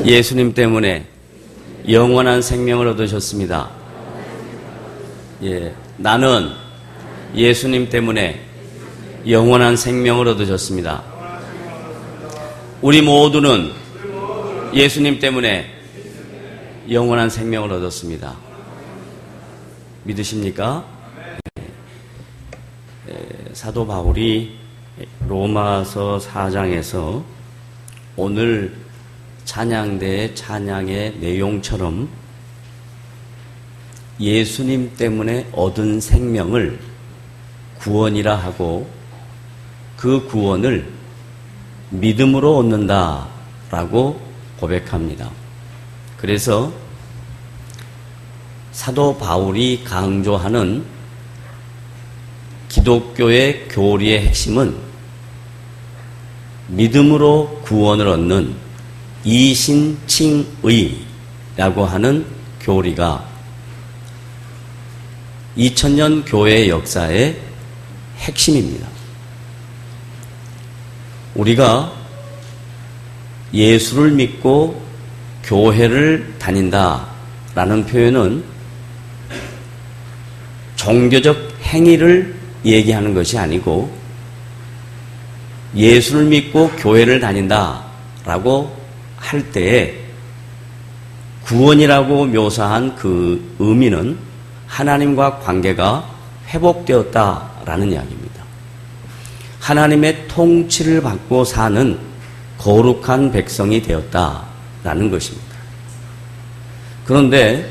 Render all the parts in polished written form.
예수님 때문에 영원한 생명을 얻으셨습니다. 나는 예수님 때문에 영원한 생명을 얻으셨습니다. 우리 모두는 예수님 때문에 영원한 생명을 얻었습니다. 믿으십니까? 사도 바울이 로마서 4장에서 오늘 찬양대의 찬양의 내용처럼 예수님 때문에 얻은 생명을 구원이라 하고 그 구원을 믿음으로 얻는다라고 고백합니다. 그래서 사도 바울이 강조하는 기독교의 교리의 핵심은 믿음으로 구원을 얻는 이신칭의라고 하는 교리가 2000년 교회의 역사의 핵심입니다. 우리가 예수를 믿고 교회를 다닌다라는 표현은 종교적 행위를 얘기하는 것이 아니고 예수를 믿고 교회를 다닌다라고 할 때에 구원이라고 묘사한 그 의미는 하나님과 관계가 회복되었다라는 이야기입니다. 하나님의 통치를 받고 사는 거룩한 백성이 되었다라는 것입니다. 그런데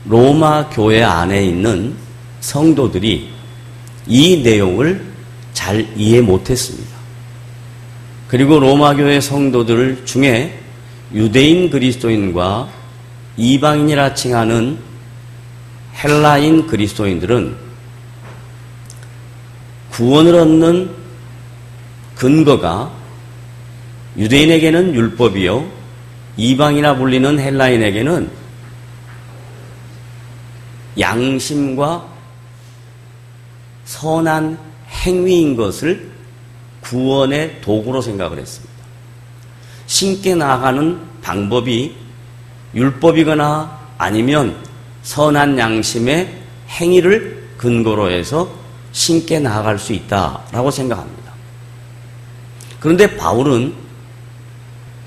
로마 교회 안에 있는 성도들이 이 내용을 잘 이해 못했습니다. 그리고 로마 교회 성도들 중에 유대인 그리스도인과 이방인이라 칭하는 헬라인 그리스도인들은 구원을 얻는 근거가 유대인에게는 율법이요, 이방이나 불리는 헬라인에게는 양심과 선한 행위인 것을 구원의 도구로 생각을 했습니다. 신께 나아가는 방법이 율법이거나 아니면 선한 양심의 행위를 근거로 해서 신께 나아갈 수 있다라고 생각합니다. 그런데 바울은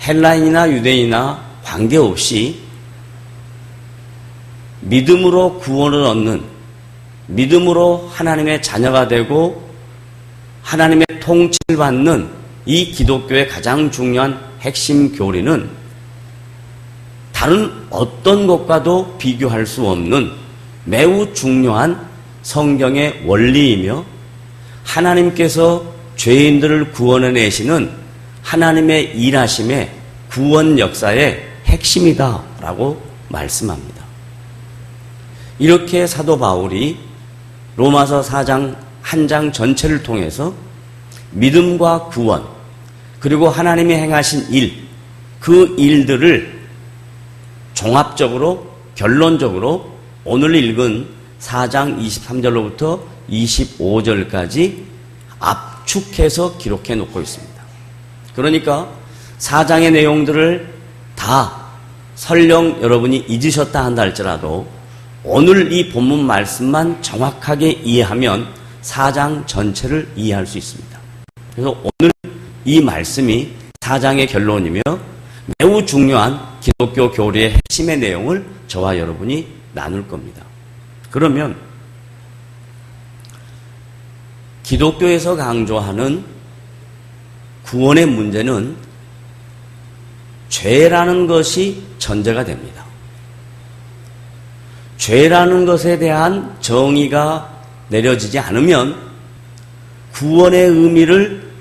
헬라인이나 유대인이나 관계없이 믿음으로 구원을 얻는, 믿음으로 하나님의 자녀가 되고 하나님의 통치를 받는 이 기독교의 가장 중요한 핵심 교리는 다른 어떤 것과도 비교할 수 없는 매우 중요한 성경의 원리이며 하나님께서 죄인들을 구원해내시는 하나님의 일하심의 구원 역사의 핵심이다라고 말씀합니다. 이렇게 사도 바울이 로마서 4장 한 장 전체를 통해서 믿음과 구원, 그리고 하나님이 행하신 일, 그 일들을 종합적으로 결론적으로 오늘 읽은 4장 23절로부터 25절까지 압축해서 기록해 놓고 있습니다. 그러니까 4장의 내용들을 다 설령 여러분이 잊으셨다 한다 할지라도 오늘 이 본문 말씀만 정확하게 이해하면 4장 전체를 이해할 수 있습니다. 그래서 오늘 이 말씀이 4장의 결론이며 매우 중요한 기독교 교리의 핵심의 내용을 저와 여러분이 나눌 겁니다. 그러면 기독교에서 강조하는 구원의 문제는 죄라는 것이 전제가 됩니다. 죄라는 것에 대한 정의가 내려지지 않으면 구원의 의미를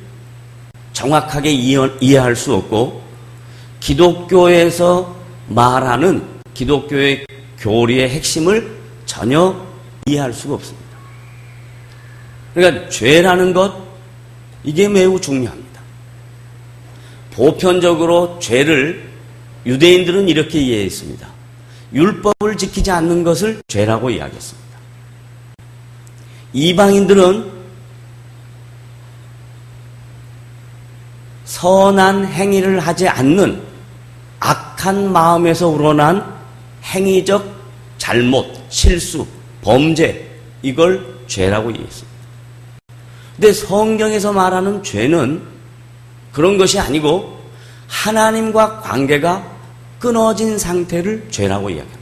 정확하게 이해할 수 없고 기독교에서 말하는 기독교의 교리의 핵심을 전혀 이해할 수가 없습니다. 그러니까 죄라는 것, 이게 매우 중요합니다. 보편적으로 죄를 유대인들은 이렇게 이해했습니다. 율법을 지키지 않는 것을 죄라고 이야기했습니다. 이방인들은 선한 행위를 하지 않는 악한 마음에서 우러난 행위적 잘못, 실수, 범죄, 이걸 죄라고 얘기했습니다. 근데 성경에서 말하는 죄는 그런 것이 아니고 하나님과 관계가 끊어진 상태를 죄라고 이야기합니다.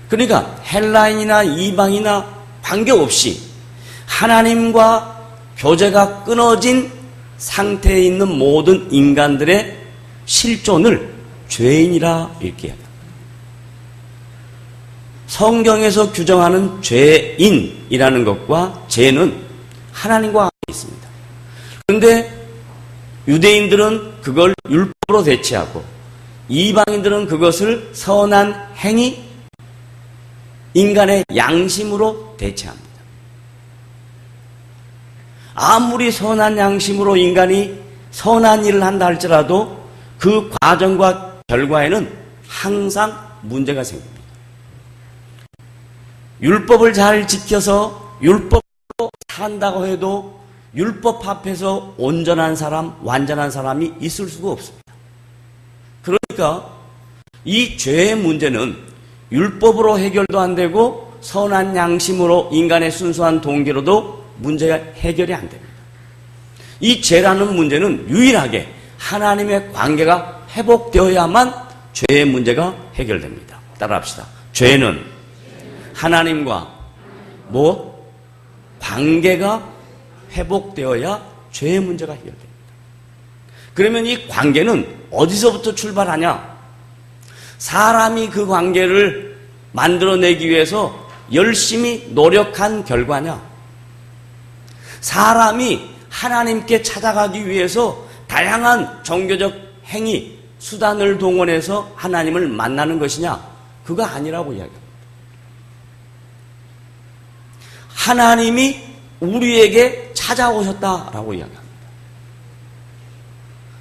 그러니까 헬라인이나 이방이나 관계없이 하나님과 교제가 끊어진 상태에 있는 모든 인간들의 실존을 죄인이라 이렇게 이야기합니다. 성경에서 규정하는 죄인이라는 것과 죄는 하나님과 관계 있습니다. 그런데 유대인들은 그걸 율법으로 대체하고 이방인들은 그것을 선한 행위, 인간의 양심으로 대체합니다. 아무리 선한 양심으로 인간이 선한 일을 한다 할지라도 그 과정과 결과에는 항상 문제가 생깁니다. 율법을 잘 지켜서 율법으로 산다고 해도 율법 앞에서 온전한 사람, 완전한 사람이 있을 수가 없습니다. 그러니까 이 죄의 문제는 율법으로 해결도 안 되고 선한 양심으로 인간의 순수한 동기로도 문제가 해결이 안 됩니다. 이 죄라는 문제는 유일하게 하나님의 관계가 회복되어야만 죄의 문제가 해결됩니다. 따라합시다. 죄는 하나님과 관계가 회복되어야 죄의 문제가 해결됩니다. 그러면 이 관계는 어디서부터 출발하냐? 사람이 그 관계를 만들어내기 위해서 열심히 노력한 결과냐? 사람이 하나님께 찾아가기 위해서 다양한 종교적 행위, 수단을 동원해서 하나님을 만나는 것이냐? 그거 아니라고 이야기합니다. 하나님이 우리에게 찾아오셨다라고 이야기합니다.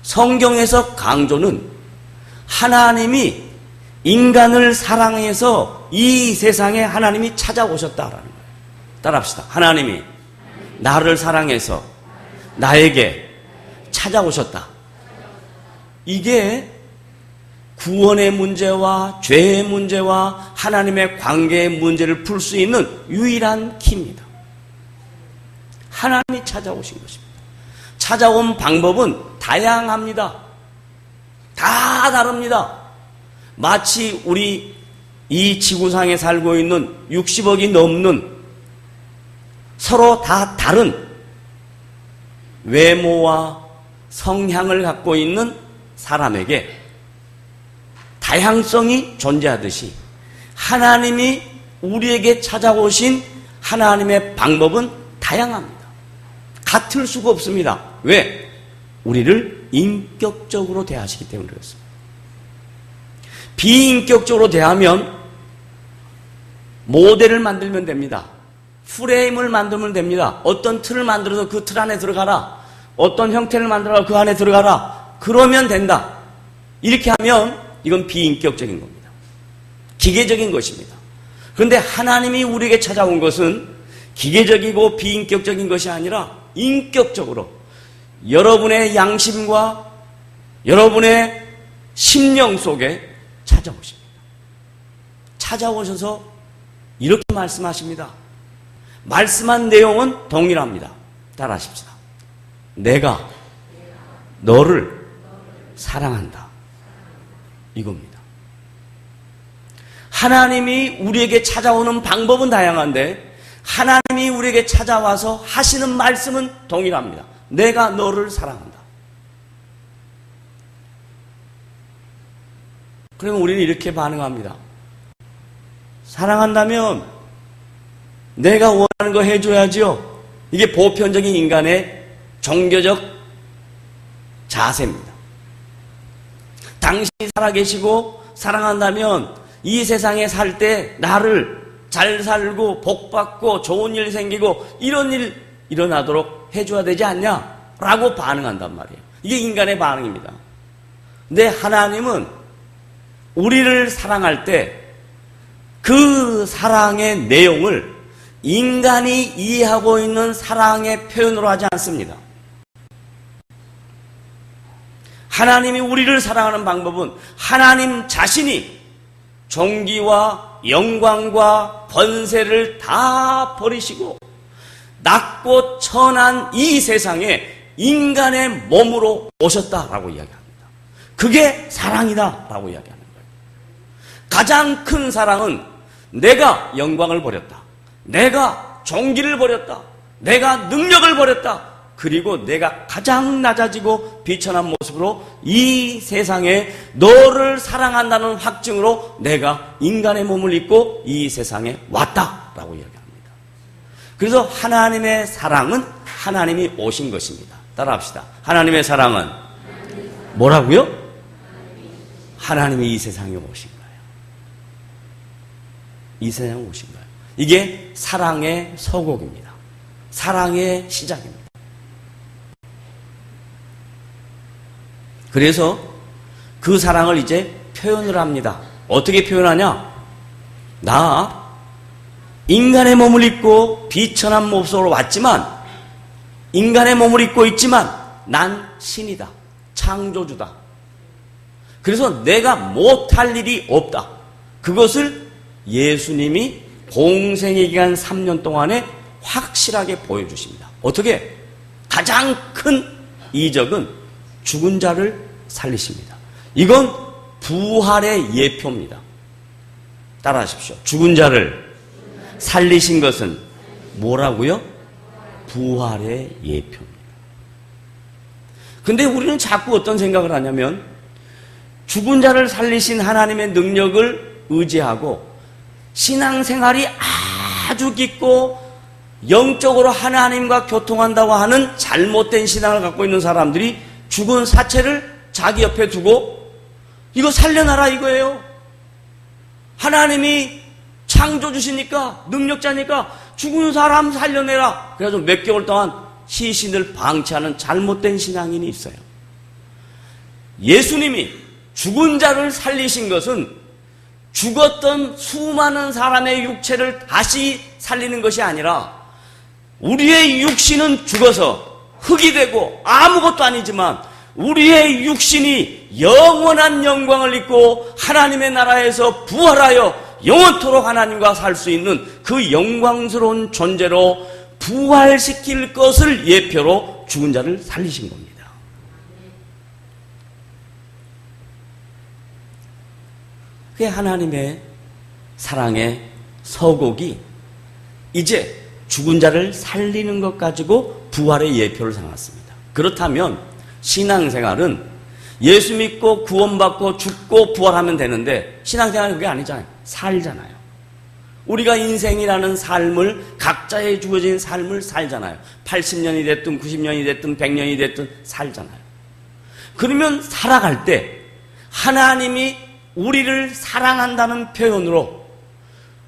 성경에서 강조는 하나님이 인간을 사랑해서 이 세상에 하나님이 찾아오셨다라는 거예요. 따라합시다. 하나님이 나를 사랑해서 나에게 찾아오셨다. 이게 구원의 문제와 죄의 문제와 하나님의 관계의 문제를 풀 수 있는 유일한 키입니다. 하나님이 찾아오신 것입니다. 찾아온 방법은 다양합니다. 다 다릅니다. 마치 우리 이 지구상에 살고 있는 60억이 넘는 서로 다 다른 외모와 성향을 갖고 있는 사람에게 다양성이 존재하듯이 하나님이 우리에게 찾아오신 하나님의 방법은 다양합니다. 같을 수가 없습니다. 왜? 우리를 인격적으로 대하시기 때문에 그렇습니다. 비인격적으로 대하면 모델을 만들면 됩니다. 프레임을 만들면 됩니다. 어떤 틀을 만들어서 그 틀 안에 들어가라. 어떤 형태를 만들어서 그 안에 들어가라. 그러면 된다. 이렇게 하면 이건 비인격적인 겁니다. 기계적인 것입니다. 그런데 하나님이 우리에게 찾아온 것은 기계적이고 비인격적인 것이 아니라 인격적으로 여러분의 양심과 여러분의 심령 속에 찾아오십니다. 찾아오셔서 이렇게 말씀하십니다. 말씀한 내용은 동일합니다. 따라하십시다. 내가 너를 사랑한다. 이겁니다. 하나님이 우리에게 찾아오는 방법은 다양한데 하나님이 우리에게 찾아와서 하시는 말씀은 동일합니다. 내가 너를 사랑한다. 그러면 우리는 이렇게 반응합니다. 사랑한다면 내가 원하는 거 해줘야지요. 이게 보편적인 인간의 종교적 자세입니다. 당신이 살아계시고 사랑한다면 이 세상에 살 때 나를 잘 살고 복받고 좋은 일 생기고 이런 일 일어나도록 해줘야 되지 않냐? 라고 반응한단 말이에요. 이게 인간의 반응입니다. 근데 하나님은 우리를 사랑할 때 그 사랑의 내용을 인간이 이해하고 있는 사랑의 표현으로 하지 않습니다. 하나님이 우리를 사랑하는 방법은 하나님 자신이 존귀와 영광과 권세를 다 버리시고 낮고 천한 이 세상에 인간의 몸으로 오셨다라고 이야기합니다. 그게 사랑이다라고 이야기하는 거예요. 가장 큰 사랑은 내가 영광을 버렸다. 내가 존귀를 버렸다. 내가 능력을 버렸다. 그리고 내가 가장 낮아지고 비천한 모습으로 이 세상에 너를 사랑한다는 확증으로 내가 인간의 몸을 입고 이 세상에 왔다라고 이야기합니다. 그래서 하나님의 사랑은 하나님이 오신 것입니다. 따라합시다. 하나님의 사랑은 뭐라고요? 하나님이 이 세상에 오신 거예요. 이 세상에 오신 거예요. 이게 사랑의 서곡입니다. 사랑의 시작입니다. 그래서 그 사랑을 이제 표현을 합니다. 어떻게 표현하냐? 나 인간의 몸을 입고 비천한 모습으로 왔지만, 인간의 몸을 입고 있지만 난 신이다. 창조주다. 그래서 내가 못할 일이 없다. 그것을 예수님이 공생의 기간 3년 동안에 확실하게 보여주십니다. 어떻게? 가장 큰 이적은 죽은 자를 살리십니다. 이건 부활의 예표입니다. 따라하십시오. 죽은 자를 살리신 것은 뭐라고요? 부활의 예표입니다. 근데 우리는 자꾸 어떤 생각을 하냐면 죽은 자를 살리신 하나님의 능력을 의지하고 신앙생활이 아주 깊고 영적으로 하나님과 교통한다고 하는 잘못된 신앙을 갖고 있는 사람들이 죽은 사체를 자기 옆에 두고 이거 살려놔라 이거예요. 하나님이 창조주시니까 능력자니까 죽은 사람 살려내라. 그래가지고 몇 개월 동안 시신을 방치하는 잘못된 신앙인이 있어요. 예수님이 죽은 자를 살리신 것은 죽었던 수많은 사람의 육체를 다시 살리는 것이 아니라 우리의 육신은 죽어서 흙이 되고 아무것도 아니지만 우리의 육신이 영원한 영광을 입고 하나님의 나라에서 부활하여 영원토록 하나님과 살 수 있는 그 영광스러운 존재로 부활시킬 것을 예표로 죽은 자를 살리신 겁니다. 그게 하나님의 사랑의 서곡이 이제 죽은 자를 살리는 것 가지고 부활의 예표를 삼았습니다. 그렇다면 신앙생활은 예수 믿고 구원받고 죽고 부활하면 되는데 신앙생활은 그게 아니잖아요. 살잖아요. 우리가 인생이라는 삶을 각자의 주어진 삶을 살잖아요. 80년이 됐든 90년이 됐든 100년이 됐든 살잖아요. 그러면 살아갈 때 하나님이 우리를 사랑한다는 표현으로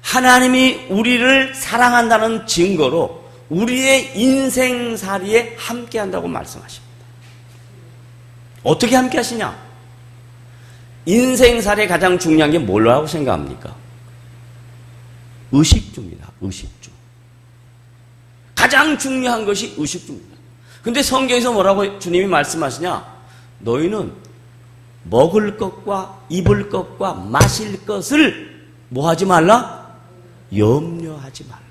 하나님이 우리를 사랑한다는 증거로 우리의 인생살이에 함께한다고 말씀하십니다. 어떻게 함께하시냐? 인생살이 가장 중요한 게 뭐라고 생각합니까? 의식주입니다. 의식주. 가장 중요한 것이 의식주입니다. 근데 성경에서 뭐라고 주님이 말씀하시냐? 너희는 먹을 것과 입을 것과 마실 것을 뭐 하지 말라? 염려하지 말라.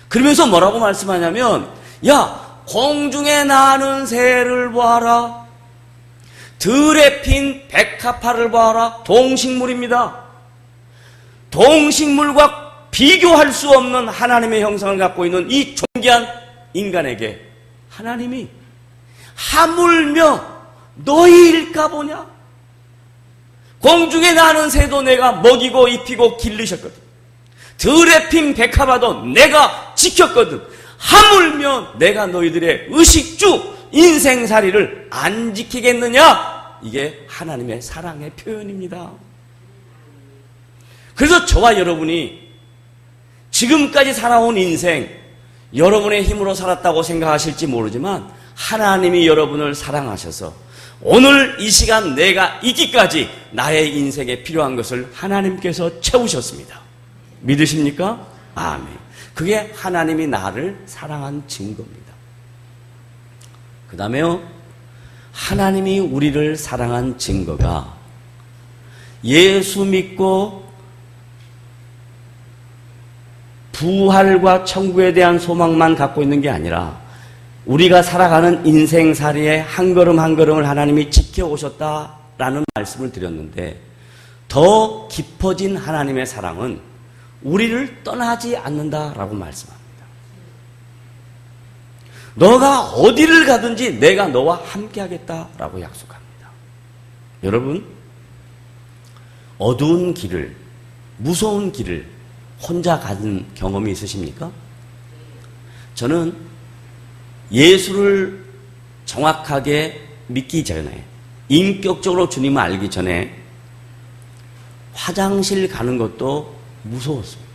그러면서 뭐라고 말씀하냐면 야 공중에 나는 새를 보아라. 들에 핀 백합화를 보아라. 동식물입니다. 동식물과 비교할 수 없는 하나님의 형상을 갖고 있는 이 존귀한 인간에게 하나님이 하물며 너희일까 보냐? 공중에 나는 새도 내가 먹이고 입히고 기르셨거든. 들에 핀 백합화도 내가 지켰거든. 하물며 내가 너희들의 의식주 인생살이를 안 지키겠느냐? 이게 하나님의 사랑의 표현입니다. 그래서 저와 여러분이 지금까지 살아온 인생 여러분의 힘으로 살았다고 생각하실지 모르지만 하나님이 여러분을 사랑하셔서 오늘 이 시간 내가 있기까지 나의 인생에 필요한 것을 하나님께서 채우셨습니다. 믿으십니까? 아멘. 그게 하나님이 나를 사랑한 증거입니다. 그 다음에요. 하나님이 우리를 사랑한 증거가 예수 믿고 부활과 천국에 대한 소망만 갖고 있는 게 아니라 우리가 살아가는 인생살이의 한 걸음 한 걸음을 하나님이 지켜오셨다라는 말씀을 드렸는데, 더 깊어진 하나님의 사랑은 우리를 떠나지 않는다라고 말씀합니다. 너가 어디를 가든지 내가 너와 함께 하겠다라고 약속합니다. 여러분, 어두운 길을, 무서운 길을 혼자 가는 경험이 있으십니까? 저는 예수를 정확하게 믿기 전에, 인격적으로 주님을 알기 전에 화장실 가는 것도 무서웠습니다.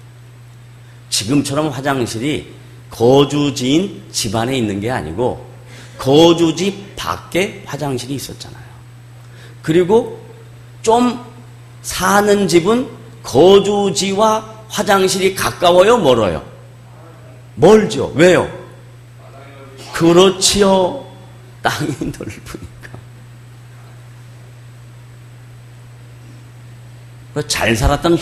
지금처럼 화장실이 거주지인 집안에 있는 게 아니고 거주지 밖에 화장실이 있었잖아요. 그리고 좀 사는 집은 거주지와 화장실이 가까워요, 멀어요? 멀죠. 왜요? 그렇지요. 땅이 넓으니까. 잘 살았다는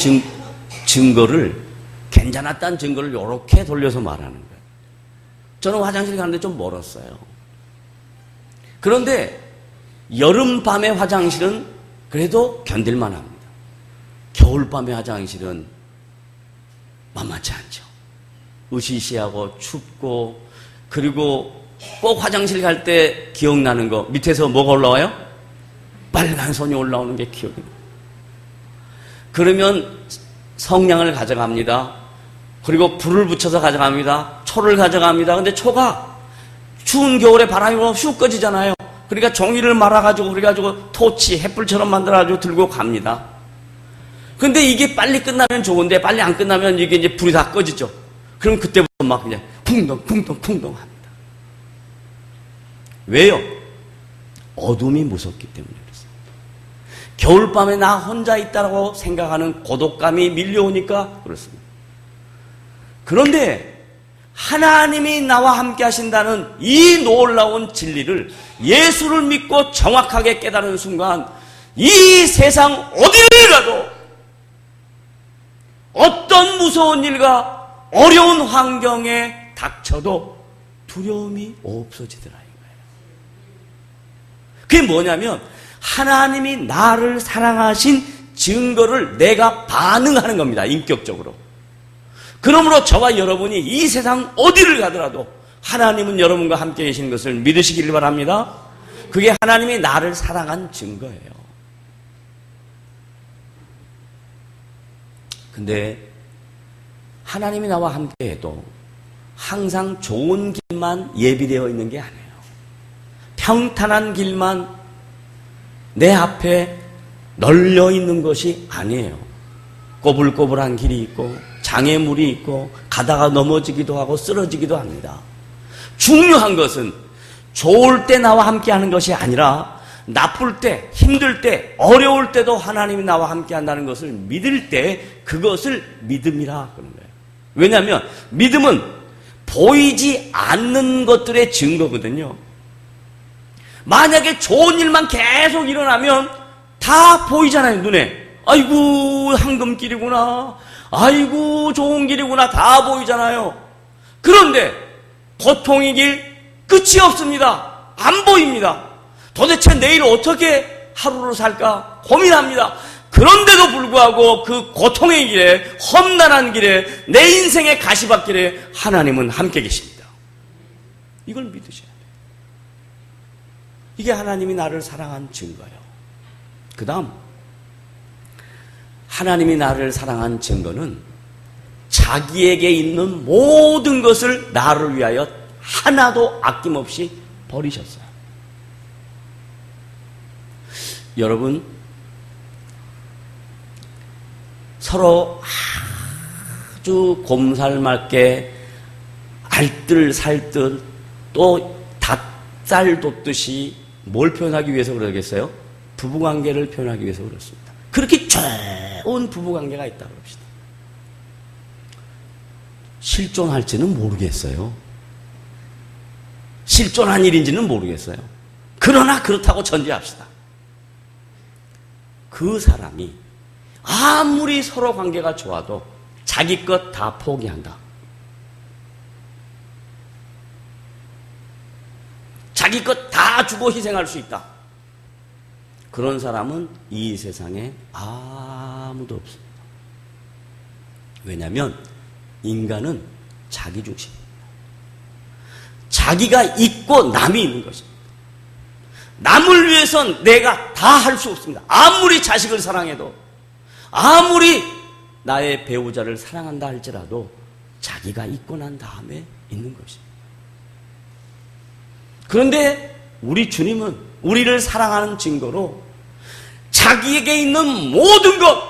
증거를, 괜찮았다는 증거를 이렇게 돌려서 말하는 거예요. 저는 화장실 가는데 좀 멀었어요. 그런데 여름밤의 화장실은 그래도 견딜만 합니다. 겨울밤의 화장실은 만만치 않죠. 으시시하고 춥고, 그리고 꼭 화장실 갈 때 기억나는 거, 밑에서 뭐가 올라와요? 빨간 손이 올라오는 게 기억이 나요. 그러면 성냥을 가져갑니다. 그리고 불을 붙여서 가져갑니다. 초를 가져갑니다. 근데 초가 추운 겨울에 바람이 불면 슉 꺼지잖아요. 그러니까 종이를 말아가지고, 그래가지고 토치, 햇불처럼 만들어가지고 들고 갑니다. 근데 이게 빨리 끝나면 좋은데, 빨리 안 끝나면 이게 이제 불이 다 꺼지죠. 그럼 그때부터 막 그냥 쿵덩쿵덩쿵덩 합니다. 왜요? 어둠이 무섭기 때문에 그렇습니다. 겨울밤에 나 혼자 있다고 생각하는 고독감이 밀려오니까 그렇습니다. 그런데 하나님이 나와 함께 하신다는 이 놀라운 진리를, 예수를 믿고 정확하게 깨달은 순간 이 세상 어디를 가도 어떤 무서운 일과 어려운 환경에 닥쳐도 두려움이 없어지더라 이거예요. 그게 뭐냐면 하나님이 나를 사랑하신 증거를 내가 반응하는 겁니다. 인격적으로. 그러므로 저와 여러분이 이 세상 어디를 가더라도 하나님은 여러분과 함께 계신 것을 믿으시길 바랍니다. 그게 하나님이 나를 사랑한 증거예요. 근데 하나님이 나와 함께해도 항상 좋은 길만 예비되어 있는 게 아니에요. 평탄한 길만 내 앞에 널려 있는 것이 아니에요. 꼬불꼬불한 길이 있고 장애물이 있고 가다가 넘어지기도 하고 쓰러지기도 합니다. 중요한 것은 좋을 때 나와 함께하는 것이 아니라 나쁠 때, 힘들 때, 어려울 때도 하나님이 나와 함께한다는 것을 믿을 때 그것을 믿음이라 그러는 거예요. 왜냐하면 믿음은 보이지 않는 것들의 증거거든요. 만약에 좋은 일만 계속 일어나면 다 보이잖아요, 눈에. 아이고 황금길이구나, 아이고 좋은 길이구나, 다 보이잖아요. 그런데 고통의 길 끝이 없습니다. 안 보입니다. 도대체 내일 어떻게 하루를 살까 고민합니다. 그런데도 불구하고 그 고통의 길에, 험난한 길에, 내 인생의 가시밭길에 하나님은 함께 계십니다. 이걸 믿으셔야 돼요. 이게 하나님이 나를 사랑한 증거예요. 그 다음, 하나님이 나를 사랑한 증거는 자기에게 있는 모든 것을 나를 위하여 하나도 아낌없이 버리셨어요. 여러분, 서로 아주 곰살맞게 알뜰살뜰 또 닭살 돋듯이 뭘 표현하기 위해서 그러겠어요? 부부관계를 표현하기 위해서 그렇습니다. 그렇게 좋은 부부관계가 있다고 합시다. 실존할지는 모르겠어요. 실존한 일인지는 모르겠어요. 그러나 그렇다고 전제합시다. 그 사람이 아무리 서로 관계가 좋아도 자기 것 다 포기한다. 자기 것 다 주고 희생할 수 있다. 그런 사람은 이 세상에 아무도 없습니다. 왜냐하면 인간은 자기 중심입니다. 자기가 있고 남이 있는 것입니다. 남을 위해선 내가 다 할 수 없습니다. 아무리 자식을 사랑해도, 아무리 나의 배우자를 사랑한다 할지라도 자기가 있고 난 다음에 있는 것입니다. 그런데 우리 주님은 우리를 사랑하는 증거로 자기에게 있는 모든 것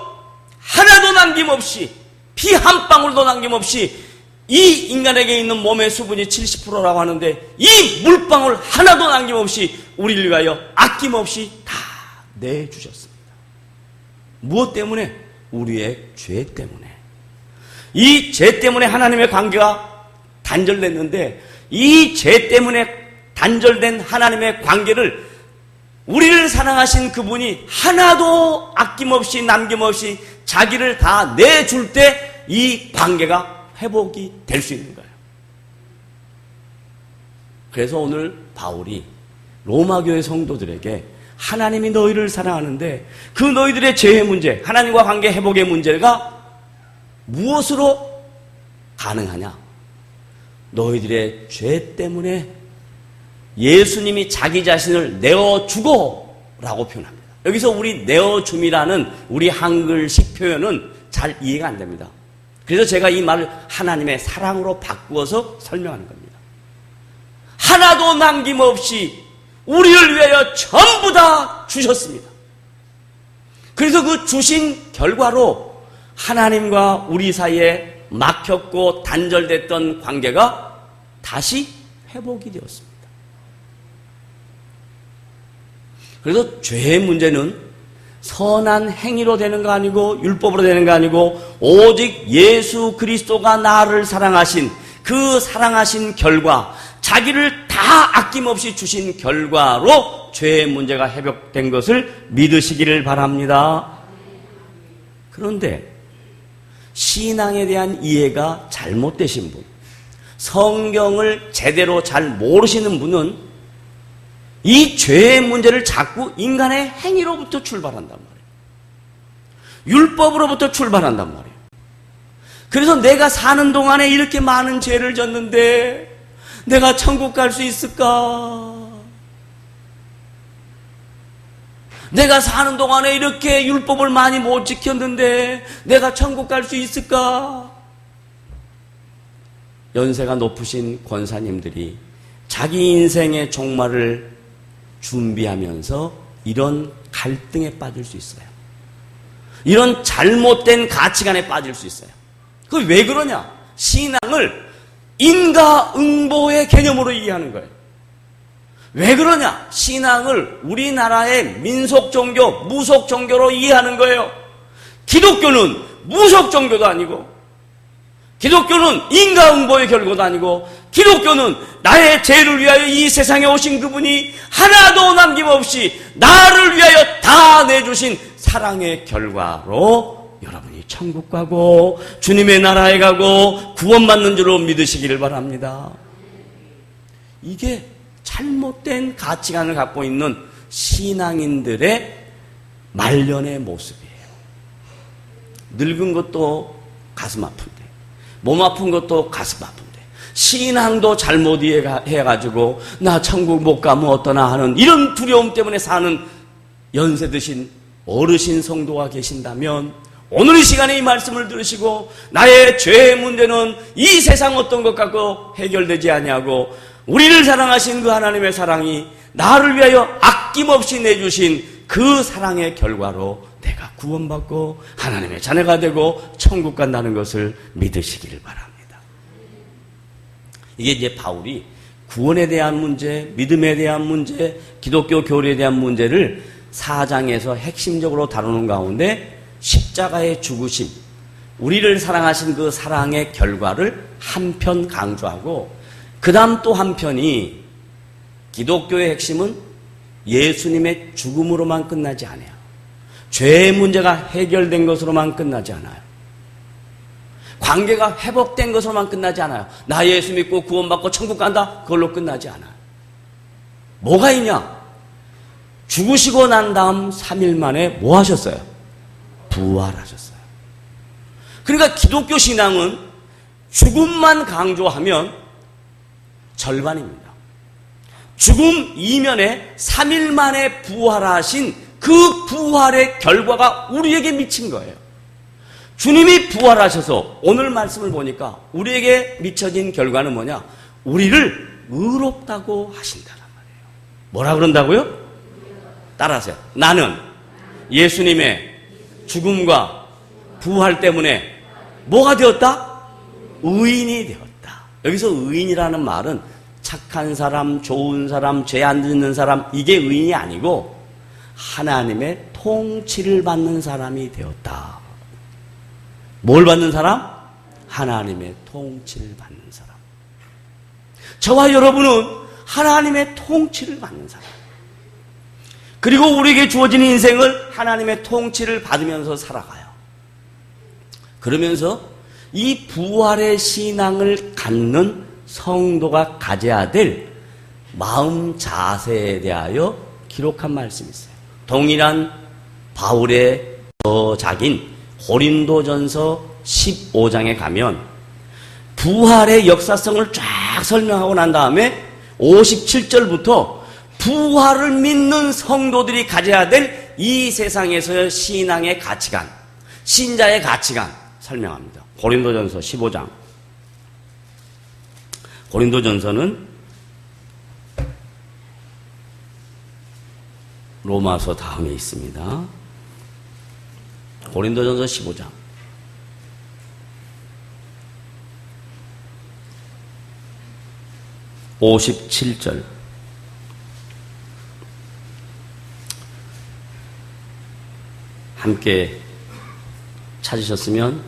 하나도 남김없이, 피 한 방울도 남김없이, 이 인간에게 있는 몸의 수분이 70%라고 하는데 이 물방울 하나도 남김없이 우리를 위하여 아낌없이 다 내주셨습니다. 무엇 때문에? 우리의 죄 때문에. 이 죄 때문에 하나님의 관계가 단절됐는데, 이 죄 때문에 단절된 하나님의 관계를 우리를 사랑하신 그분이 하나도 아낌없이 남김없이 자기를 다 내줄 때 이 관계가 회복이 될 수 있는 거예요. 그래서 오늘 바울이 로마교회 성도들에게 하나님이 너희를 사랑하는데 그 너희들의 죄의 문제, 하나님과 관계 회복의 문제가 무엇으로 가능하냐? 너희들의 죄 때문에 예수님이 자기 자신을 내어주고 라고 표현합니다. 여기서 우리 내어줌이라는 우리 한글식 표현은 잘 이해가 안 됩니다. 그래서 제가 이 말을 하나님의 사랑으로 바꾸어서 설명하는 겁니다. 하나도 남김없이 우리를 위하여 전부 다 주셨습니다. 그래서 그 주신 결과로 하나님과 우리 사이에 막혔고 단절됐던 관계가 다시 회복이 되었습니다. 그래서 죄의 문제는 선한 행위로 되는 거 아니고 율법으로 되는 거 아니고 오직 예수 그리스도가 나를 사랑하신 그 사랑하신 결과, 자기를 다 아낌없이 주신 결과로 죄의 문제가 회복된 것을 믿으시기를 바랍니다. 그런데 신앙에 대한 이해가 잘못되신 분, 성경을 제대로 잘 모르시는 분은 이 죄의 문제를 자꾸 인간의 행위로부터 출발한단 말이에요. 율법으로부터 출발한단 말이에요. 그래서 내가 사는 동안에 이렇게 많은 죄를 졌는데 내가 천국 갈 수 있을까? 내가 사는 동안에 이렇게 율법을 많이 못 지켰는데 내가 천국 갈 수 있을까? 연세가 높으신 권사님들이 자기 인생의 종말을 준비하면서 이런 갈등에 빠질 수 있어요. 이런 잘못된 가치관에 빠질 수 있어요. 그게 왜 그러냐? 신앙을 인과응보의 개념으로 이해하는 거예요. 왜 그러냐? 신앙을 우리나라의 민속 종교, 무속 종교로 이해하는 거예요. 기독교는 무속 종교도 아니고, 기독교는 인과응보의 결과도 아니고, 기독교는 나의 죄를 위하여 이 세상에 오신 그분이 하나도 남김없이 나를 위하여 다 내주신 사랑의 결과로 여러분이 천국 가고 주님의 나라에 가고 구원받는 줄로 믿으시기를 바랍니다. 이게 잘못된 가치관을 갖고 있는 신앙인들의 말년의 모습이에요. 늙은 것도 가슴 아픈데, 몸 아픈 것도 가슴 아픈데, 신앙도 잘못 이해해가지고 나 천국 못 가면 어떠나 하는 이런 두려움 때문에 사는 연세 드신 어르신 성도가 계신다면 오늘 이 시간에 이 말씀을 들으시고 나의 죄의 문제는 이 세상 어떤 것 갖고 해결되지 아니하고 우리를 사랑하신 그 하나님의 사랑이 나를 위하여 아낌없이 내주신 그 사랑의 결과로 내가 구원받고 하나님의 자녀가 되고 천국 간다는 것을 믿으시기를 바랍니다. 이게 이제 바울이 구원에 대한 문제, 믿음에 대한 문제, 기독교 교리에 대한 문제를 4장에서 핵심적으로 다루는 가운데 십자가의 죽으심, 우리를 사랑하신 그 사랑의 결과를 한편 강조하고, 그 다음 또 한편이 기독교의 핵심은 예수님의 죽음으로만 끝나지 않아요. 죄의 문제가 해결된 것으로만 끝나지 않아요. 관계가 회복된 것으로만 끝나지 않아요. 나 예수 믿고 구원받고 천국 간다, 그걸로 끝나지 않아요. 뭐가 있냐? 죽으시고 난 다음 3일 만에 뭐 하셨어요? 부활하셨어요. 그러니까 기독교 신앙은 죽음만 강조하면 절반입니다. 죽음 이면에 3일 만에 부활하신 그 부활의 결과가 우리에게 미친 거예요. 주님이 부활하셔서 오늘 말씀을 보니까 우리에게 미쳐진 결과는 뭐냐? 우리를 의롭다고 하신다는 말이에요. 뭐라 그런다고요? 따라하세요. 나는 예수님의 죽음과 부활 때문에 뭐가 되었다? 의인이 되었다. 여기서 의인이라는 말은 착한 사람, 좋은 사람, 죄 안 짓는 사람, 이게 의인이 아니고 하나님의 통치를 받는 사람이 되었다. 뭘 받는 사람? 하나님의 통치를 받는 사람. 저와 여러분은 하나님의 통치를 받는 사람. 그리고 우리에게 주어진 인생을 하나님의 통치를 받으면서 살아가요. 그러면서 이 부활의 신앙을 갖는 성도가 가져야 될 마음 자세에 대하여 기록한 말씀이 있어요. 동일한 바울의 저작인 고린도전서 15장에 가면 부활의 역사성을 쫙 설명하고 난 다음에 57절부터 부활을 믿는 성도들이 가져야 될 이 세상에서의 신앙의 가치관, 신자의 가치관 설명합니다. 고린도전서 15장. 고린도전서는 로마서 다음에 있습니다. 고린도전서 15장. (57절) 함께 찾으셨으면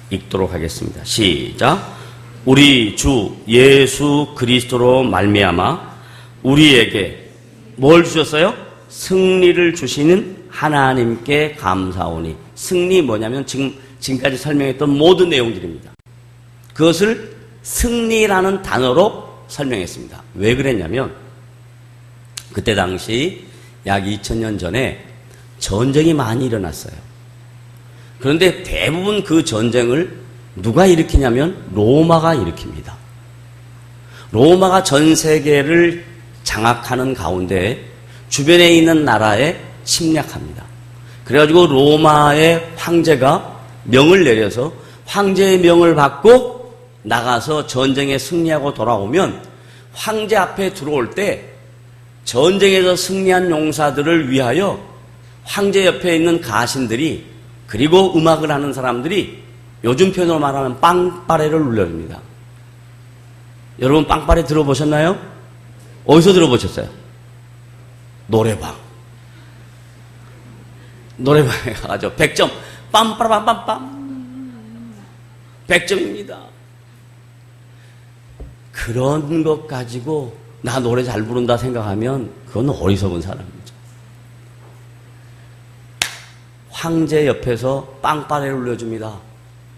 읽도록 하겠습니다. 시작. 우리 주 예수 그리스도로 말미암아 우리에게 뭘 주셨어요? 승리를 주시는 하나님께 감사오니. 승리 뭐냐면 지금까지 설명했던 모든 내용들입니다. 그것을 승리라는 단어로 설명했습니다. 왜 그랬냐면 그때 당시 약 2000년 전에 전쟁이 많이 일어났어요. 그런데 대부분 그 전쟁을 누가 일으키냐면 로마가 일으킵니다. 로마가 전 세계를 장악하는 가운데 주변에 있는 나라에 침략합니다. 그래가지고 로마의 황제가 명을 내려서 황제의 명을 받고 나가서 전쟁에 승리하고 돌아오면 황제 앞에 들어올 때 전쟁에서 승리한 용사들을 위하여 황제 옆에 있는 가신들이 그리고 음악을 하는 사람들이 요즘 표현으로 말하면 빵빠레를 울려줍니다. 여러분 빵빠레 들어보셨나요? 어디서 들어보셨어요? 노래방. 노래방에 가가지고 100점 빰빠라빰빰빰 100점입니다. 그런 것 가지고 나 노래 잘 부른다 생각하면 그건 어리석은 사람이죠. 황제 옆에서 빵빠레를 울려줍니다.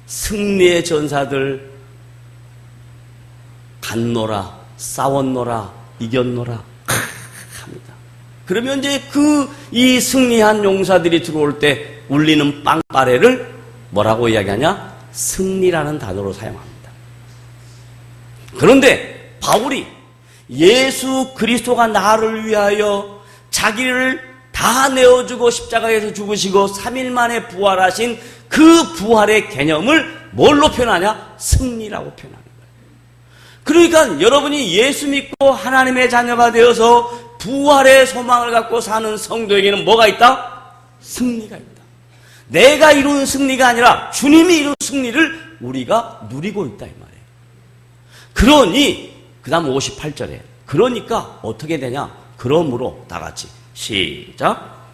승리의 전사들 갔노라, 싸웠노라, 이겼노라 합니다. 그러면 이제 이 승리한 용사들이 들어올 때 울리는 빵빠레를 뭐라고 이야기하냐? 승리라는 단어로 사용합니다. 그런데 바울이 예수 그리스도가 나를 위하여 자기를 다 내어주고 십자가에서 죽으시고 3일 만에 부활하신 그 부활의 개념을 뭘로 표현하냐? 승리라고 표현하는 거예요. 그러니까 여러분이 예수 믿고 하나님의 자녀가 되어서 부활의 소망을 갖고 사는 성도에게는 뭐가 있다? 승리가 있다. 내가 이룬 승리가 아니라 주님이 이룬 승리를 우리가 누리고 있다 이 말이에요. 그러니 그 다음 58절에 그러니까 어떻게 되냐? 그러므로 다 같이 시작.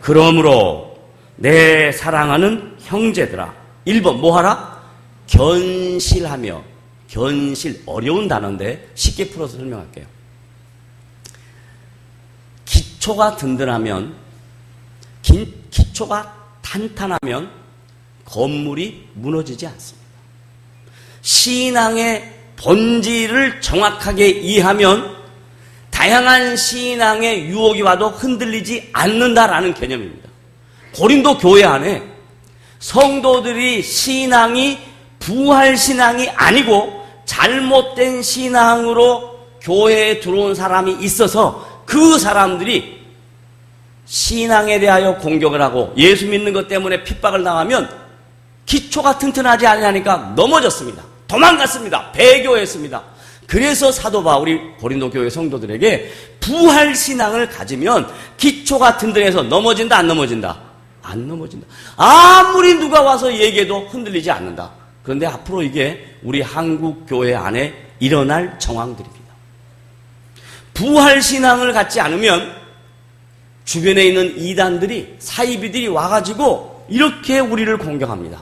그러므로 내 사랑하는 형제들아. 1번 뭐 하라? 견실하며. 어려운 단어인데 쉽게 풀어서 설명할게요. 기초가 든든하면, 기초가 탄탄하면 건물이 무너지지 않습니다. 신앙의 본질을 정확하게 이해하면 다양한 신앙의 유혹이 와도 흔들리지 않는다라는 개념입니다. 고린도 교회 안에 성도들이 신앙이 부활신앙이 아니고 잘못된 신앙으로 교회에 들어온 사람이 있어서 그 사람들이 신앙에 대하여 공격을 하고 예수 믿는 것 때문에 핍박을 당하면 기초가 튼튼하지 않으니까 넘어졌습니다. 도망갔습니다. 배교했습니다. 그래서 사도 바울이 고린도 교회 성도들에게 부활신앙을 가지면 기초가 튼튼해서 넘어진다, 안 넘어진다? 안 넘어진다. 아무리 누가 와서 얘기해도 흔들리지 않는다. 그런데 앞으로 이게 우리 한국 교회 안에 일어날 정황들입니다. 부활신앙을 갖지 않으면 주변에 있는 이단들이, 사이비들이 와가지고 이렇게 우리를 공격합니다.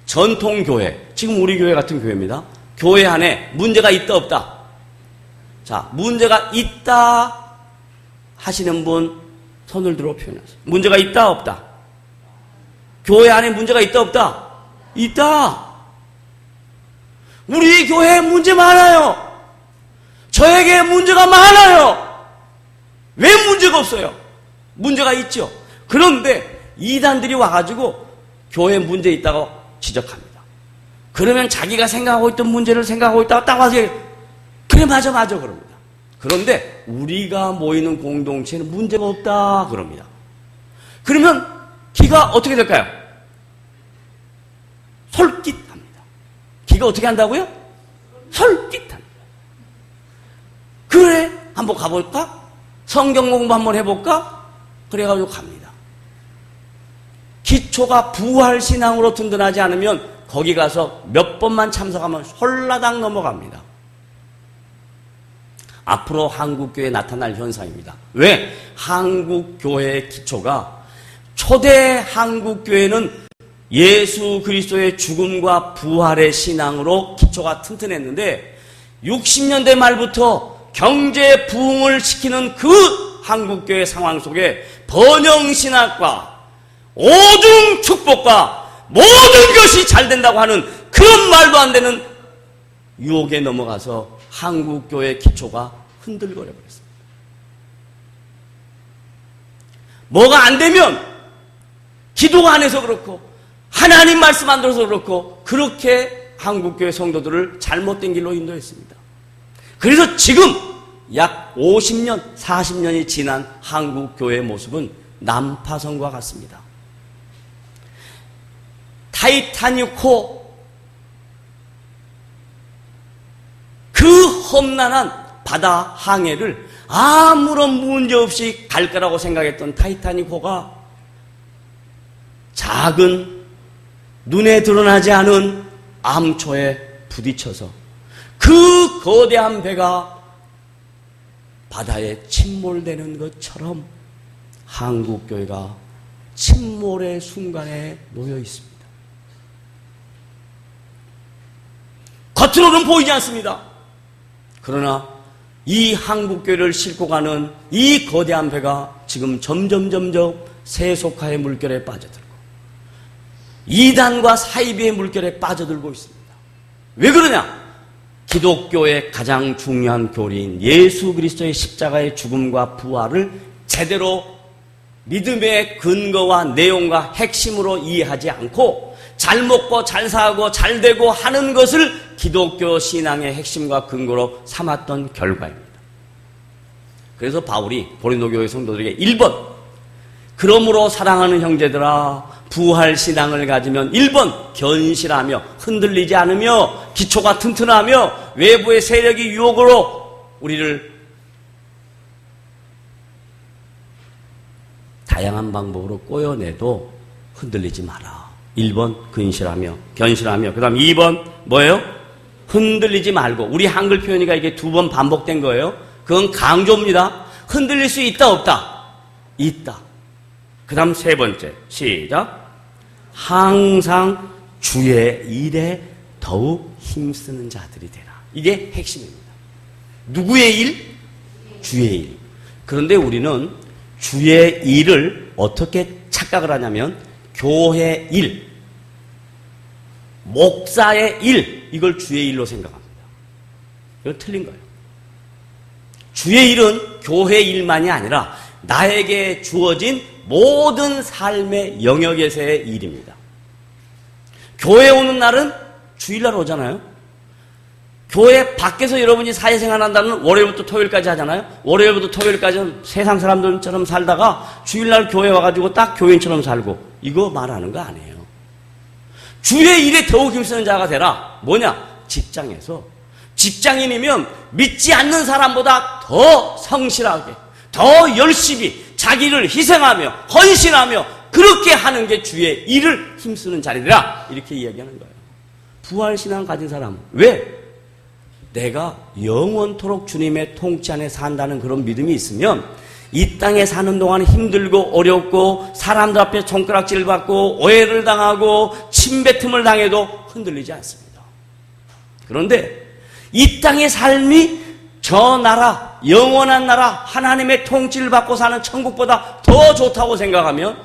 전통교회, 지금 우리 교회 같은 교회입니다. 교회 안에 문제가 있다 없다? 자, 문제가 있다 하시는 분 손을 들어 표현하세요. 문제가 있다 없다? 교회 안에 문제가 있다 없다? 있다. 우리 교회에 문제 많아요. 저에게 문제가 많아요. 왜 문제가 없어요? 문제가 있죠. 그런데 이단들이 와가지고 교회에 문제 있다고 지적합니다. 그러면 자기가 생각하고 있던 문제를 생각하고 있다가 딱 와서 그래 맞아 그럽니다. 그런데 우리가 모이는 공동체는 문제가 없다 그럽니다. 그러면 기가 어떻게 될까요? 솔깃합니다. 기가 어떻게 한다고요? 솔깃합니다. 그래 한번 가볼까? 성경 공부 한번 해볼까? 그래가지고 갑니다. 기초가 부활신앙으로 든든하지 않으면 거기 가서 몇 번만 참석하면 홀라당 넘어갑니다. 앞으로 한국교회에 나타날 현상입니다. 왜? 한국교회의 기초가, 초대 한국교회는 예수 그리스도의 죽음과 부활의 신앙으로 기초가 튼튼했는데 60년대 말부터 경제 부흥을 시키는 그 한국교회 상황 속에 번영신학과 오중 축복과 모든 것이 잘 된다고 하는 그런 말도 안 되는 유혹에 넘어가서 한국교회 기초가 흔들거려 버렸습니다. 뭐가 안 되면 기도가 안 해서 그렇고 하나님 말씀 안 들어서 그렇고 그렇게 한국교회 성도들을 잘못된 길로 인도했습니다. 그래서 지금 약 50년, 40년이 지난 한국교회의 모습은 난파선과 같습니다. 타이타닉호 그 험난한 바다 항해를 아무런 문제 없이 갈 거라고 생각했던 타이타닉호가 작은 눈에 드러나지 않은 암초에 부딪혀서 그 거대한 배가 바다에 침몰되는 것처럼 한국교회가 침몰의 순간에 놓여 있습니다. 겉으로는 보이지 않습니다. 그러나 이 한국교회를 싣고 가는 이 거대한 배가 지금 점점 세속화의 물결에 빠져들고 이단과 사이비의 물결에 빠져들고 있습니다. 왜 그러냐? 기독교의 가장 중요한 교리인 예수 그리스도의 십자가의 죽음과 부활을 제대로 믿음의 근거와 내용과 핵심으로 이해하지 않고 잘 먹고 잘 사고 잘 되고 하는 것을 기독교 신앙의 핵심과 근거로 삼았던 결과입니다. 그래서 바울이 고린도 교회 성도들에게 1번 그러므로 사랑하는 형제들아 부활신앙을 가지면 1번 견실하며 흔들리지 않으며 기초가 튼튼하며 외부의 세력이 유혹으로 우리를 다양한 방법으로 꼬여내도 흔들리지 마라. 1번 근실하며 견실하며 그 다음 2번 뭐예요? 흔들리지 말고. 우리 한글 표현이가 이게 2번 반복된 거예요. 그건 강조입니다. 흔들릴 수 있다 없다? 있다. 그 다음 3번째 시작. 항상 주의 일에 더욱 힘쓰는 자들이 되라. 이게 핵심입니다. 누구의 일? 주의 일. 그런데 우리는 주의 일을 어떻게 착각을 하냐면 교회 일, 목사의 일, 이걸 주의 일로 생각합니다. 이건 틀린 거예요. 주의 일은 교회 일만이 아니라 나에게 주어진 모든 삶의 영역에서의 일입니다. 교회 오는 날은 주일날 오잖아요. 교회 밖에서 여러분이 사회생활 한다는 월요일부터 토요일까지 하잖아요. 월요일부터 토요일까지는 세상 사람들처럼 살다가 주일날 교회 와가지고 딱 교인처럼 살고, 이거 말하는 거 아니에요. 주의 일에 더욱 힘쓰는 자가 되라. 뭐냐? 직장에서. 직장인이면 믿지 않는 사람보다 더 성실하게, 더 열심히 자기를 희생하며 헌신하며 그렇게 하는 게 주의 일을 힘쓰는 자리라, 이렇게 이야기하는 거예요. 부활신앙 가진 사람, 왜? 내가 영원토록 주님의 통치 안에 산다는 그런 믿음이 있으면 이 땅에 사는 동안 힘들고 어렵고 사람들 앞에 손가락질 받고 오해를 당하고 침뱉음을 당해도 흔들리지 않습니다. 그런데 이 땅의 삶이 저 나라, 영원한 나라, 하나님의 통치를 받고 사는 천국보다 더 좋다고 생각하면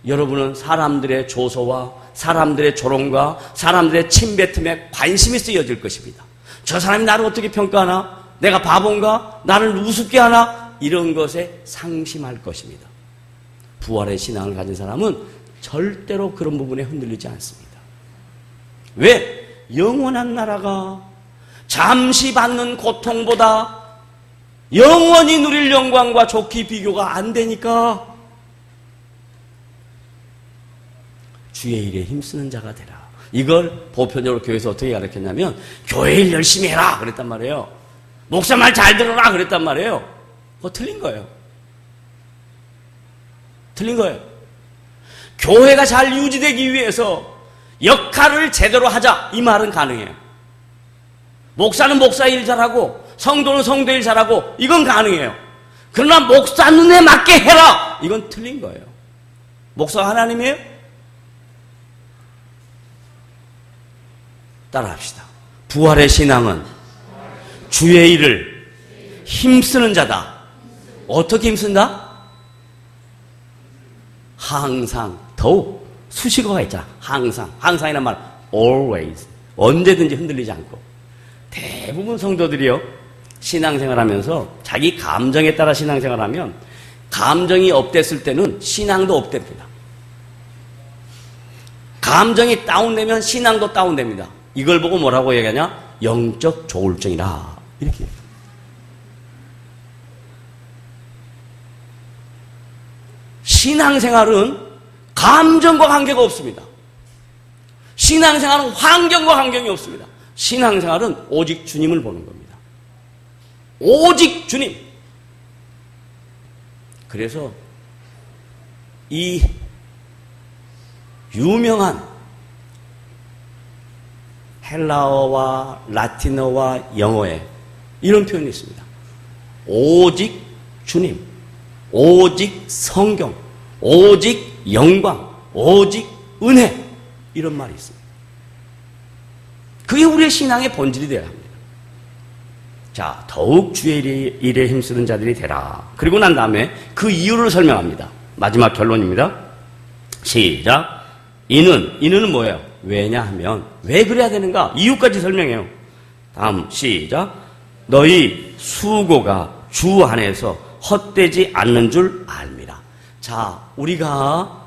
여러분은 사람들의 조소와 사람들의 조롱과 사람들의 침뱉음에 관심이 쓰여질 것입니다. 저 사람이 나를 어떻게 평가하나? 내가 바본가? 나를 우습게 하나? 이런 것에 상심할 것입니다. 부활의 신앙을 가진 사람은 절대로 그런 부분에 흔들리지 않습니다. 왜? 영원한 나라가 잠시 받는 고통보다 영원히 누릴 영광과 좋게 비교가 안 되니까 주의 일에 힘쓰는 자가 되라. 이걸 보편적으로 교회에서 어떻게 가르쳤냐면 교회 일 열심히 해라 그랬단 말이에요. 목사 말 잘 들어라 그랬단 말이에요. 그거 틀린 거예요. 틀린 거예요. 교회가 잘 유지되기 위해서 역할을 제대로 하자, 이 말은 가능해요. 목사는 목사 일 잘하고 성도는 성도 일 잘하고 이건 가능해요. 그러나 목사 눈에 맞게 해라, 이건 틀린 거예요. 목사가 하나님이에요? 따라합시다. 부활의 신앙은 주의 일을 힘쓰는 자다. 어떻게 힘쓴다? 항상, 더욱 수식어가 있잖아. 항상. 항상이란 말, always. 언제든지 흔들리지 않고. 대부분 성도들이요, 신앙생활하면서 자기 감정에 따라 신앙생활하면 감정이 업됐을 때는 신앙도 업됩니다. 감정이 다운되면 신앙도 다운됩니다. 이걸 보고 뭐라고 얘기하냐? 영적 조울증이라, 이렇게 얘기해요. 신앙생활은 감정과 관계가 없습니다. 신앙생활은 환경과 관계가 없습니다. 신앙생활은 오직 주님을 보는 겁니다. 오직 주님. 그래서 이 유명한 헬라어와 라틴어와 영어에 이런 표현이 있습니다. 오직 주님, 오직 성경, 오직 영광, 오직 은혜, 이런 말이 있습니다. 그게 우리의 신앙의 본질이 되어야 합니다. 자, 더욱 주의 일에 힘쓰는 자들이 되라. 그리고 난 다음에 그 이유를 설명합니다. 마지막 결론입니다. 시작. 이는 뭐예요? 왜냐하면, 왜 그래야 되는가? 이유까지 설명해요. 다음 시작. 너희 수고가 주 안에서 헛되지 않는 줄 알미라. 자, 우리가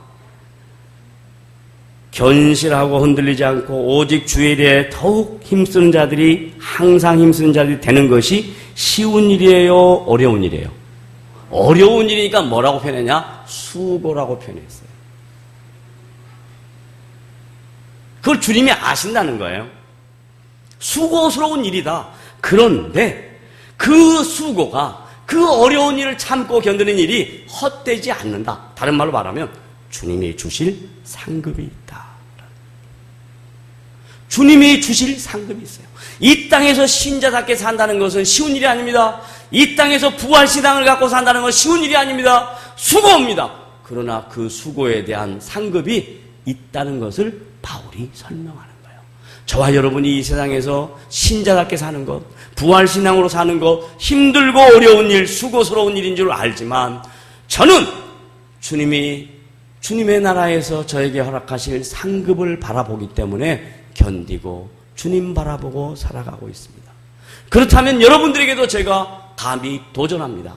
견실하고 흔들리지 않고 오직 주의 일에 더욱 힘쓰는 자들이, 항상 힘쓰는 자들이 되는 것이 쉬운 일이에요? 어려운 일이에요? 어려운 일이니까 뭐라고 표현했냐? 수고라고 표현했어요. 그걸 주님이 아신다는 거예요. 수고스러운 일이다. 그런데 그 수고가, 그 어려운 일을 참고 견디는 일이 헛되지 않는다. 다른 말로 말하면 주님이 주실 상급이 있다. 주님이 주실 상급이 있어요. 이 땅에서 신자답게 산다는 것은 쉬운 일이 아닙니다. 이 땅에서 부활신앙을 갖고 산다는 것은 쉬운 일이 아닙니다. 수고입니다. 그러나 그 수고에 대한 상급이 있다는 것을 바울이 설명하는 거예요. 저와 여러분이 이 세상에서 신자답게 사는 것, 부활신앙으로 사는 것, 힘들고 어려운 일, 수고스러운 일인 줄 알지만 저는 주님의 나라에서 저에게 허락하실 상급을 바라보기 때문에 견디고 주님 바라보고 살아가고 있습니다. 그렇다면 여러분들에게도 제가 감히 도전합니다.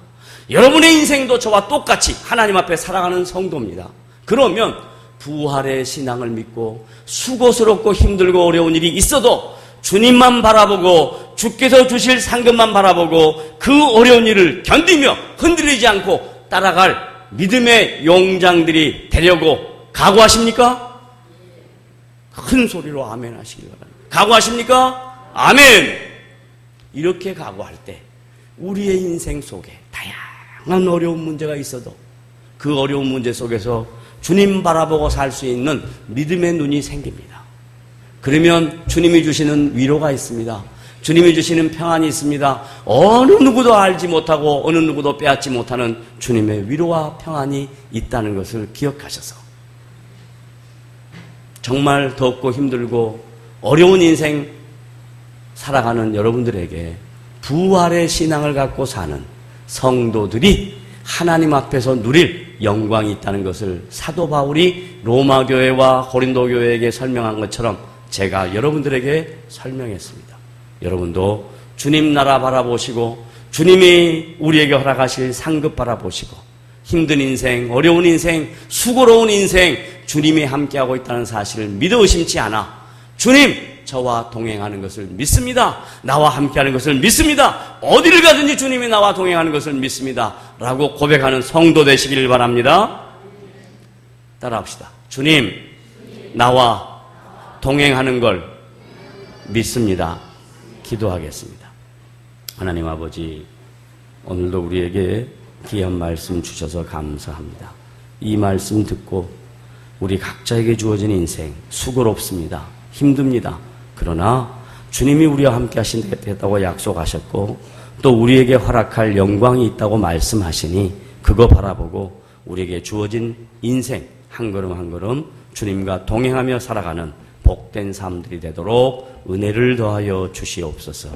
여러분의 인생도 저와 똑같이 하나님 앞에 살아가는 성도입니다. 그러면 부활의 신앙을 믿고 수고스럽고 힘들고 어려운 일이 있어도 주님만 바라보고 주께서 주실 상급만 바라보고 그 어려운 일을 견디며 흔들리지 않고 따라갈 믿음의 용장들이 되려고 각오하십니까? 큰 소리로 아멘 하시기 바랍니다. 각오하십니까? 아멘! 이렇게 각오할 때 우리의 인생 속에 다양한 어려운 문제가 있어도 그 어려운 문제 속에서 주님 바라보고 살 수 있는 믿음의 눈이 생깁니다. 그러면 주님이 주시는 위로가 있습니다. 주님이 주시는 평안이 있습니다. 어느 누구도 알지 못하고 어느 누구도 빼앗지 못하는 주님의 위로와 평안이 있다는 것을 기억하셔서 정말 덥고 힘들고 어려운 인생 살아가는 여러분들에게 부활의 신앙을 갖고 사는 성도들이 하나님 앞에서 누릴 영광이 있다는 것을 사도 바울이 로마 교회와 고린도 교회에게 설명한 것처럼 제가 여러분들에게 설명했습니다. 여러분도 주님 나라 바라보시고 주님이 우리에게 허락하실 상급 바라보시고 힘든 인생, 어려운 인생, 수고로운 인생 주님이 함께하고 있다는 사실을 믿어 의심치 않아 주님 저와 동행하는 것을 믿습니다. 나와 함께하는 것을 믿습니다. 어디를 가든지 주님이 나와 동행하는 것을 믿습니다. 라고 고백하는 성도 되시길 바랍니다. 따라합시다. 주님 나와 동행하는 걸 믿습니다. 기도하겠습니다. 하나님 아버지, 오늘도 우리에게 귀한 말씀 주셔서 감사합니다. 이 말씀 듣고 우리 각자에게 주어진 인생 수고롭습니다. 힘듭니다. 그러나 주님이 우리와 함께 하신다고 약속하셨고 또 우리에게 허락할 영광이 있다고 말씀하시니 그거 바라보고 우리에게 주어진 인생 한 걸음 한 걸음 주님과 동행하며 살아가는 복된 삶들이 되도록 은혜를 더하여 주시옵소서.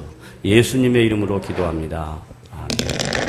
예수님의 이름으로 기도합니다. 아멘.